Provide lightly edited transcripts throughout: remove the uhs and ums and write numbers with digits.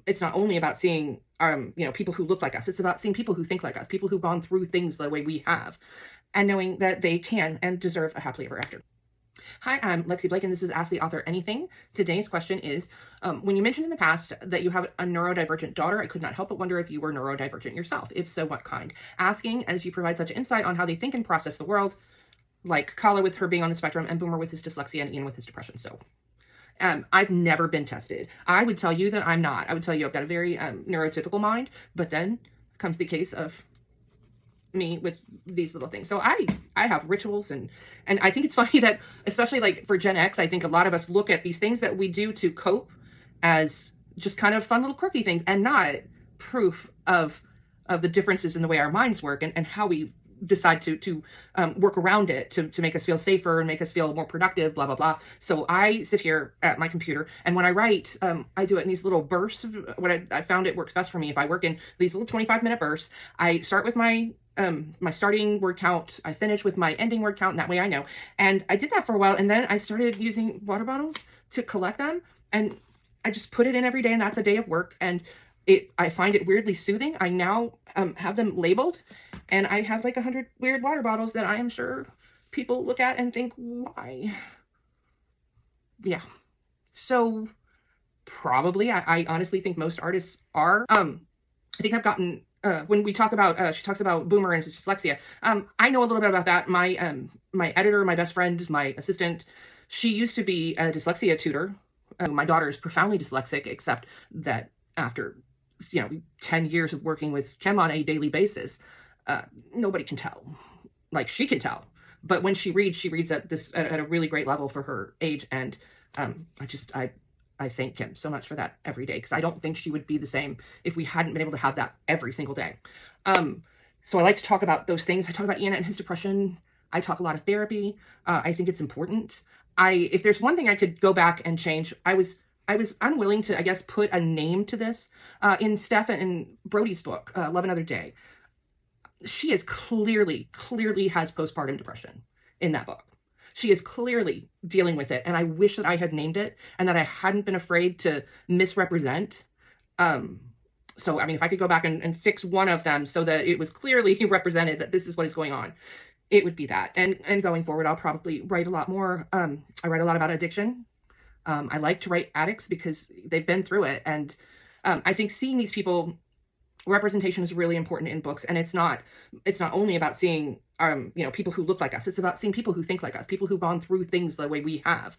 It's not only about seeing, people who look like us. It's about seeing people who think like us, people who've gone through things the way we have, and knowing that they can and deserve a happily ever after. Hi, I'm Lexi Blake, and this is Ask the Author Anything. Today's question is, when you mentioned in the past that you have a neurodivergent daughter, I could not help but wonder if you were neurodivergent yourself. If so, what kind? Asking as you provide such insight on how they think and process the world, like Kala with her being on the spectrum and Boomer with his dyslexia and Ian with his depression. So I've never been tested. I would tell you that I'm not. I would tell you I've got a very neurotypical mind, but then comes the case of me with these little things. So I have rituals, and I think it's funny that, especially like for Gen X, I think a lot of us look at these things that we do to cope as just kind of fun little quirky things and not proof of the differences in the way our minds work and how we decide to work around it to make us feel safer and make us feel more productive, blah, blah, blah. So I sit here at my computer, and when I write, I do it in these little bursts. What I found it works best for me. If I work in these little 25-minute bursts, I start with my starting word count, I finish with my ending word count, and that way I know. And I did that for a while, and then I started using water bottles to collect them, and I just put it in every day, and that's a day of work. And I find it weirdly soothing. I now have them labeled, and I have like 100 weird water bottles that I am sure people look at and think, why? Yeah. So probably, I honestly think most artists are. I think I've gotten, when we talk about, she talks about Boomer and his dyslexia. I know a little bit about that. My editor, my best friend, my assistant, she used to be a dyslexia tutor. My daughter is profoundly dyslexic, except that after 10 years of working with Chem on a daily basis, nobody can tell. Like, she can tell, but when she reads at a really great level for her age. And I thank him so much for that every day, because I don't think she would be the same if we hadn't been able to have that every single day. So I like to talk about those things. I talk about Ian and his depression. I talk a lot of therapy. I think it's important. If there's one thing I could go back and change, I was unwilling to, I guess, put a name to this. In Steph and Brody's book, Love Another Day, she is clearly has postpartum depression in that book. She is clearly dealing with it, and I wish that I had named it and that I hadn't been afraid to misrepresent. So, I mean, if I could go back and fix one of them so that it was clearly represented that this is what is going on, it would be that. And going forward, I'll probably write a lot more. I write a lot about addiction. I like to write addicts because they've been through it. And I think seeing these people, representation is really important in books. And it's not only about seeing, people who look like us. It's about seeing people who think like us, people who've gone through things the way we have,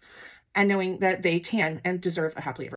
and knowing that they can and deserve a happily ever